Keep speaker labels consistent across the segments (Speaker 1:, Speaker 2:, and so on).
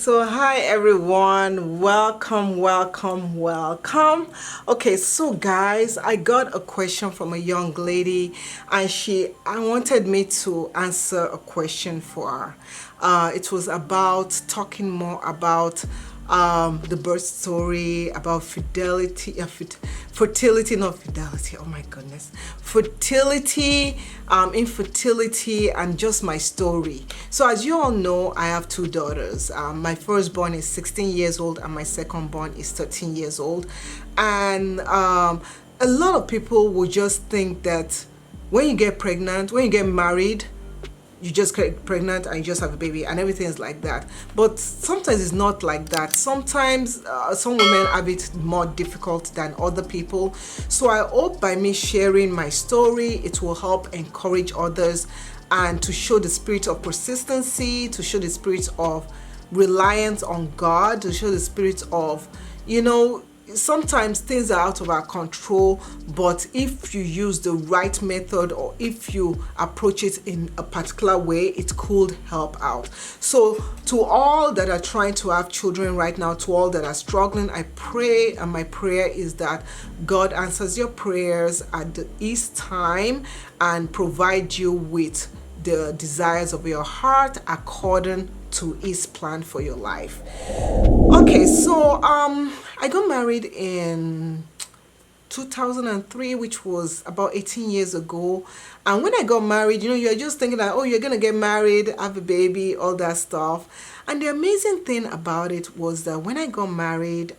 Speaker 1: So hi everyone, welcome. Okay, so guys, I got a question from a young lady, and I wanted me to answer a question for her. It was about talking more about the birth story, about fertility, not fidelity. Oh my goodness, fertility, infertility, and just my story. So as you all know, I have two daughters. My firstborn is 16 years old, and my secondborn is 13 years old. And a lot of people will just think that when you get pregnant, when you get married, you just get pregnant and you just have a baby and everything is like that. But sometimes it's not like that. Sometimes some women have it more difficult than other people. So I hope by me sharing my story, it will help encourage others and to show the spirit of persistency, to show the spirit of reliance on God, to show the spirit of, sometimes things are out of our control, but if you use the right method or if you approach it in a particular way, it could help out. So to all that are trying to have children right now, to all that are struggling, I pray, and my prayer is that God answers your prayers at His time and provide you with the desires of your heart according to His plan for your life. Okay, so I got married in 2003, which was about 18 years ago. And when I got married, you're just thinking that, oh, you're gonna get married, have a baby, all that stuff. And the amazing thing about it was that when I got married,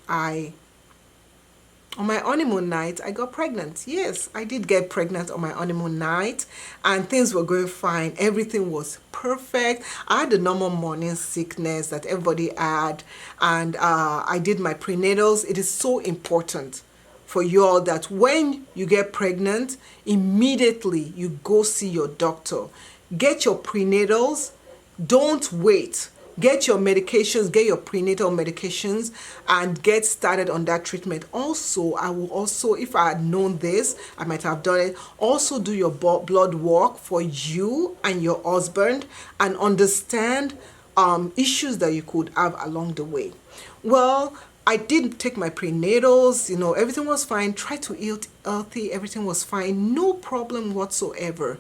Speaker 1: on my honeymoon night, I got pregnant. Yes, I did get pregnant on my honeymoon night, and things were going fine. Everything was perfect. I had the normal morning sickness that everybody had, and I did my prenatals. It is so important for you all that when you get pregnant, immediately you go see your doctor. Get your prenatals. Don't wait. Get your medications, get your prenatal medications, and get started on that treatment. Also, I will also, if I had known this, I might have done it. Also, do your blood work for you and your husband and understand issues that you could have along the way. Well, I did take my prenatals, everything was fine. Try to eat healthy, everything was fine, no problem whatsoever.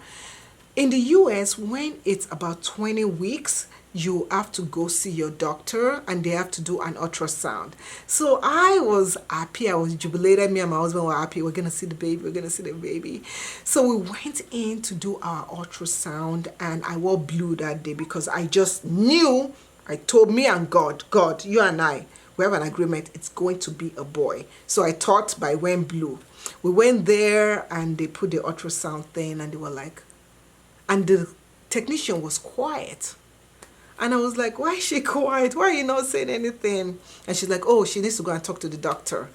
Speaker 1: In the US, when it's about 20 weeks, you have to go see your doctor and they have to do an ultrasound. So I was happy, I was jubilated. Me and my husband were happy. We're gonna see the baby. So we went in to do our ultrasound, and I wore blue that day because I just knew. I told me and God, you and I, we have an agreement, it's going to be a boy. So I thought by wearing blue. We went there and they put the ultrasound thing, and they were like, and the technician was quiet. And I was like, why is she quiet? Why are you not saying anything? And she's like, oh, she needs to go and talk to the doctor.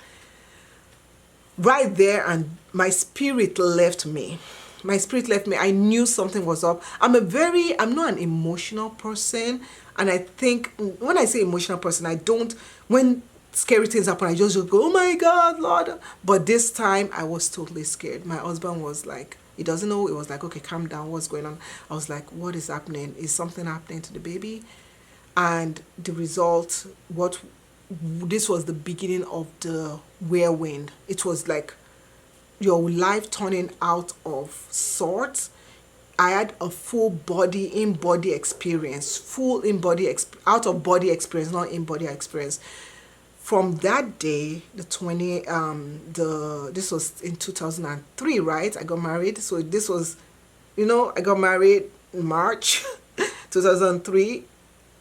Speaker 1: Right there, and my spirit left me. I knew something was up. I'm not an emotional person. And I think when I say emotional person, when scary things happen, I just go, oh my God, Lord. But this time I was totally scared. My husband was like, he doesn't know. It was like, okay, calm down. What's going on? I was like, what is happening? Is something happening to the baby? And the result, this was the beginning of the whirlwind. It was like your life turning out of sorts. I had a full in-body experience, out of body experience, not in-body experience. From that day, this was in 2003, right? I got married. So this was, I got married in March 2003.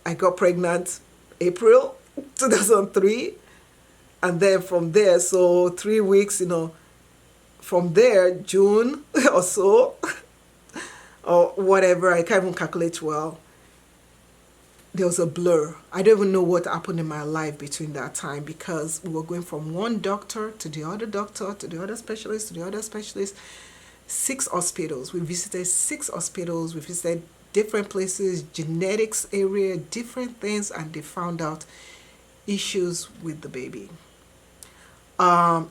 Speaker 1: I got pregnant April 2003. And then from there, so 3 weeks, from there, June or so, or whatever, I can't even calculate well. There was a blur. I don't even know what happened in my life between that time, because we were going from one doctor to the other doctor, to the other specialist, to the other specialist. 6 hospitals. We visited 6 hospitals. We visited different places, genetics area, different things, and they found out issues with the baby. The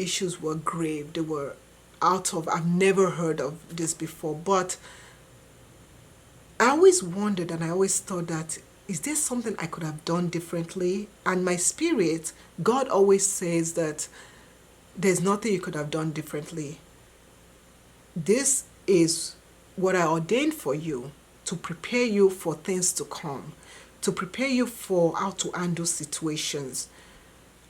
Speaker 1: issues were grave. They were I've never heard of this before, but I always wondered, and I always thought that is there something I could have done differently? And my spirit, God always says that there's nothing you could have done differently. This is what I ordained for you, to prepare you for things to come, to prepare you for how to handle situations.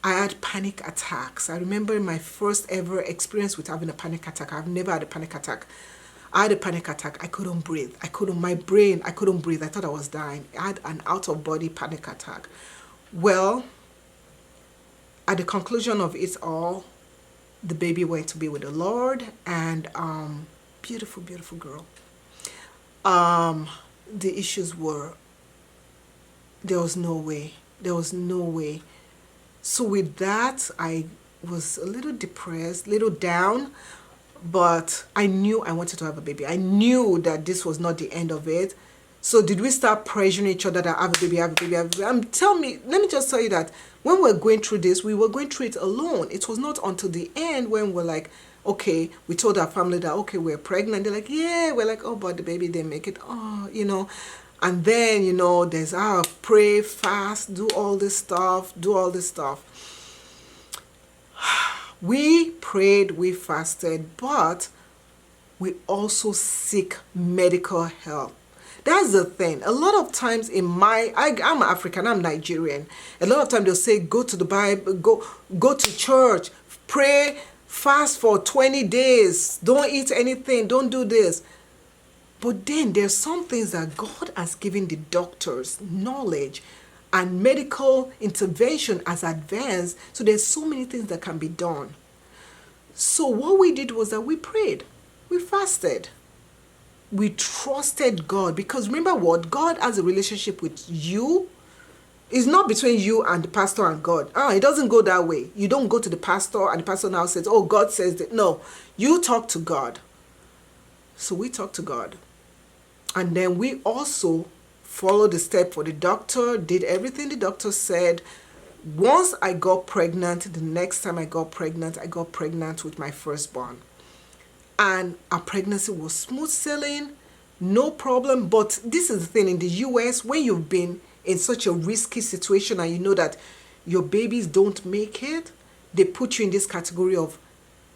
Speaker 1: I had panic attacks. I remember my first ever experience with having a panic attack. I've never had a panic attack. I had a panic attack. I couldn't breathe. I couldn't breathe. I thought I was dying. I had an out-of-body panic attack. Well, at the conclusion of it all, the baby went to be with the Lord, and beautiful, beautiful girl. The issues were, there was no way. So with that, I was a little depressed, little down, but I knew I wanted to have a baby. I knew that this was not the end of it. So did we start pressuring each other that have a baby, have a baby, have a baby? Let me just tell you that when we were going through this, we were going through it alone. It was not until the end when we're like, okay, we told our family that, okay, we're pregnant. They're like, yeah. We're like, oh, but the baby didn't make it. Oh, And then, there's pray, fast, do all this stuff. We prayed, we fasted, but we also seek medical help. That's the thing. A lot of times I'm African, I'm Nigerian. A lot of times they'll say, go to the Bible, go to church, pray, fast for 20 days, don't eat anything, don't do this. But then there's some things that God has given the doctors knowledge, and medical intervention has advanced. So there's so many things that can be done. So what we did was that we prayed, we fasted, we trusted God. Because remember what? God has a relationship with you. It's not between you and the pastor and God. It doesn't go that way. You don't go to the pastor and the pastor now says, oh, God says that. No, you talk to God. So we talked to God. And then we also followed the step for the doctor, did everything the doctor said. Once I got pregnant, the next time I got pregnant with my firstborn. And our pregnancy was smooth sailing, no problem. But this is the thing, in the US, when you've been in such a risky situation and you know that your babies don't make it, they put you in this category of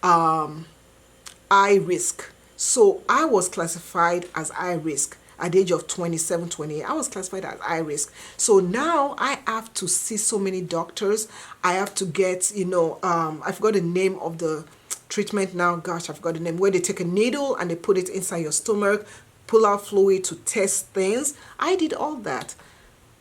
Speaker 1: high risk. So I was classified as high risk at the age of 27, 28. I was classified as high risk. So now I have to see so many doctors. I have to get, I forgot the name of the treatment now. Gosh, I forgot the name. Where they take a needle and they put it inside your stomach, pull out fluid to test things. I did all that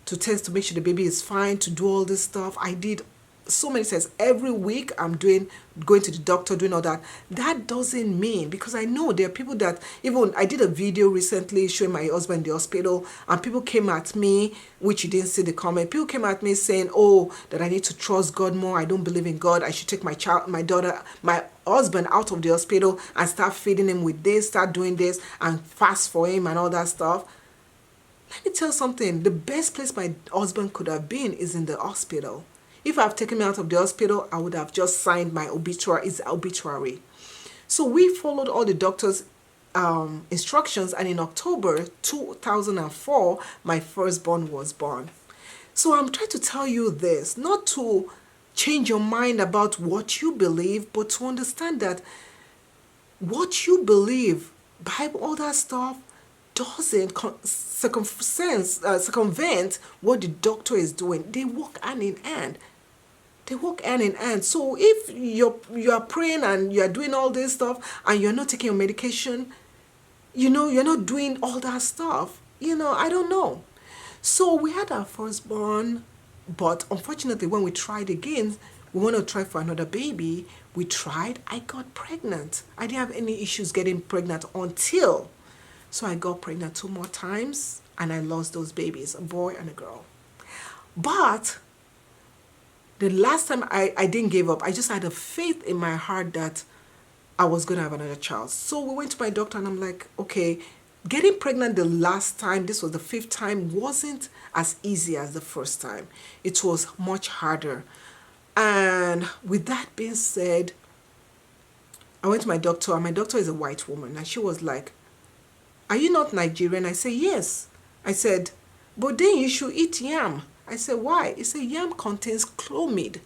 Speaker 1: to test, to make sure the baby is fine, to do all this stuff. I did so many tests. Every week I'm going to the doctor, doing all that. That doesn't mean, because I know there are people that, even I did a video recently showing my husband in the hospital, and people came at me, which you didn't see the comment, people came at me saying, oh, that I need to trust God more, I don't believe in God, I should take my husband out of the hospital and start feeding him with this, start doing this and fast for him and all that stuff. Let me tell you something, the best place my husband could have been is in the hospital. If I've taken me out of the hospital, I would have just signed my obituary. So we followed all the doctor's instructions, and in October 2004, my firstborn was born. So I'm trying to tell you this, not to change your mind about what you believe, but to understand that what you believe, Bible, all that stuff, doesn't circumvent what the doctor is doing. They work hand in hand. So if you are praying and you are doing all this stuff and you're not taking your medication, you're not doing all that stuff, I don't know. So we had our firstborn, but unfortunately when we tried again, we want to try for another baby. We tried, I got pregnant. I didn't have any issues getting pregnant until, so I got pregnant 2 more times and I lost those babies, a boy and a girl. But the last time I didn't give up. I just had a faith in my heart that I was going to have another child. So we went to my doctor and I'm like, okay, getting pregnant the last time, this was the 5th time, wasn't as easy as the first time. It was much harder. And with that being said, I went to my doctor, and my doctor is a white woman, and she was like, are you not Nigerian? I said, yes. I said, but then you should eat yam. I said, why? He said, yam contains clomid.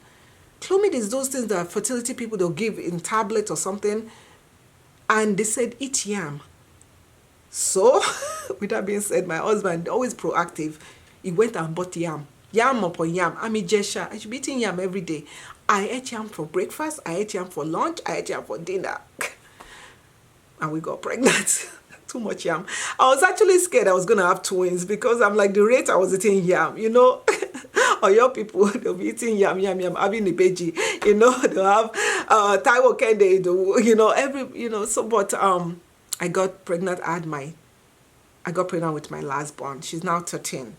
Speaker 1: Clomid is those things that fertility people, they'll give in tablet or something. And they said, eat yam. So, with that being said, my husband, always proactive, he went and bought yam. Yam upon yam. I'm a Jesha. I should be eating yam every day. I ate yam for breakfast. I ate yam for lunch. I ate yam for dinner. And we got pregnant. Too much yam. I was actually scared I was going to have twins because I'm like, the rate I was eating yam, you know. Or your people, they'll be eating yam, having a beji, you know. They'll have Taiwo Kende, you know, so, but I got pregnant. I got pregnant with my last born. She's now 13.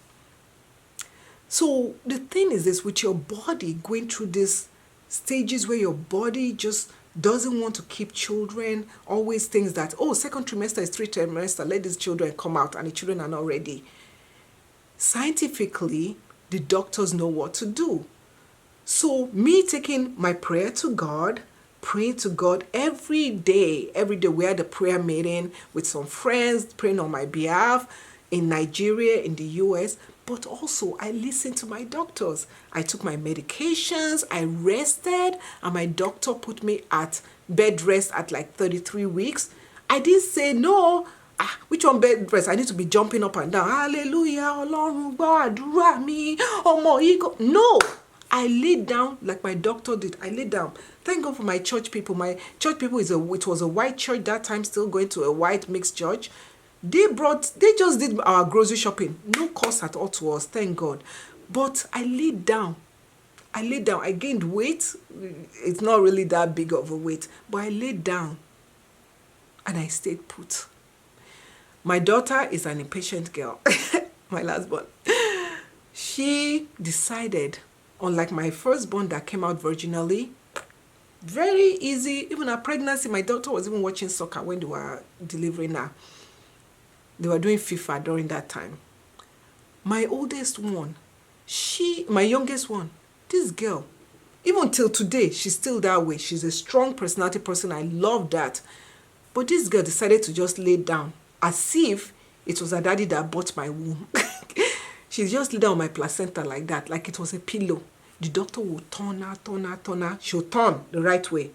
Speaker 1: So the thing is this, with your body going through these stages where your body just doesn't want to keep children, always thinks that, oh, second trimester is 3 trimester, let these children come out, and the children are not ready. Scientifically, the doctors know what to do. So me taking my prayer to God, praying to God every day, we had a prayer meeting with some friends, praying on my behalf in Nigeria, in the US, but also I listened to my doctors. I took my medications, I rested, and my doctor put me at bed rest at like 33 weeks. I didn't say no. Which one bed rest? I need to be jumping up and down. Hallelujah, Ọlọ́run gbọ́ àdúrà mi, ọmọ yìí go. No, I laid down like my doctor did. I laid down. Thank God for my church people. My church people it was a white church that time, still going to a white mixed church. They just did our grocery shopping. No cost at all to us, thank God. But I laid down. I gained weight. It's not really that big of a weight, but I laid down and I stayed put. My daughter is an impatient girl. My last born. She decided, unlike my firstborn that came out virginally, very easy. Even her pregnancy, my daughter was even watching soccer when they were delivering her. They were doing FIFA during that time. My oldest one, my youngest one, this girl, even till today, she's still that way. She's a strong personality person. I love that. But this girl decided to just lay down as if it was her daddy that bought my womb. She just lay down on my placenta like that, like it was a pillow. The doctor will turn her. She'll turn the right way.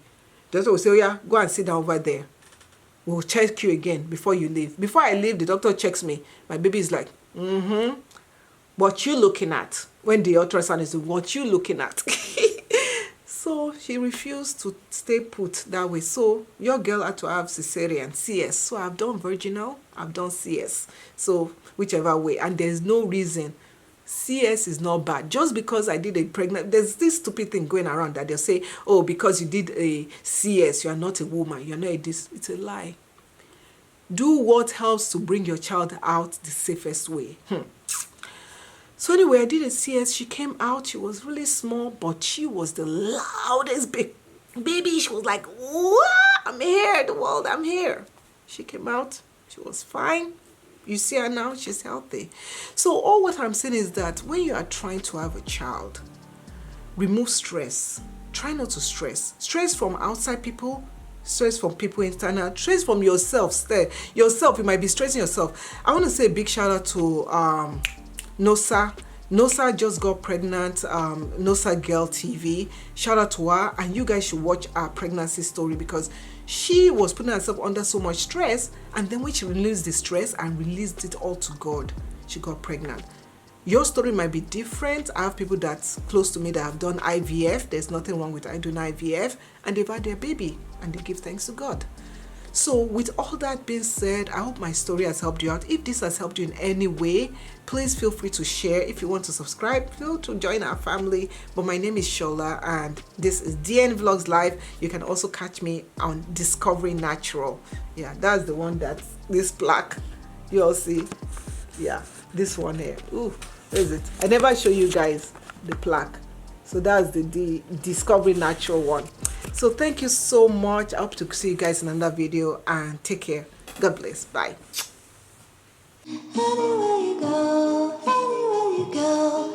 Speaker 1: The doctor will say, oh yeah, go and sit down over there. We'll check you again before you leave. Before I leave, the doctor checks me. My baby is like, what you looking at? When the ultrasound is, what you looking at? So she refused to stay put that way. So your girl had to have cesarean, CS. So I've done vaginal, I've done CS. So whichever way. And there's no reason. CS is not bad. Just because I did a pregnant, there's this stupid thing going around that they'll say, oh, because you did a CS, you are not a woman, you're not a this. It's a lie. Do what helps to bring your child out the safest way. So anyway, I did a CS. She came out. She was really small, but she was the loudest baby. She was like, what? I'm here, the world, I'm here. She came out. She was fine. You see her now, she's healthy. So all what I'm saying is that when you are trying to have a child, remove stress. Try not to stress. Stress from outside people, stress from people internal, stress from yourself. You might be stressing yourself. I want to say a big shout out to Nosa. Nosa just got pregnant, Nosa Girl TV. Shout out to her, and you guys should watch her pregnancy story because she was putting herself under so much stress, and then when she released the stress and released it all to God, she got pregnant. Your story might be different. I have people that's close to me that have done IVF. There's nothing wrong with doing IVF, and they've had their baby, and they give thanks to God. So with all that being said, I hope my story has helped you out. If this has helped you in any way, please feel free to share. If you want to subscribe, feel to join our family. But my name is Shola, and this is DNVlogsLife. You can also catch me on DiscoveringNatural. Yeah, that's the one that's this plaque. You all see. Yeah, this one here. Ooh, where is it? I never show you guys the plaque. So that's the DiscoveringNatural one. So thank you so much. I hope to see you guys in another video, and take care. God bless. Bye.
Speaker 2: Anywhere you go,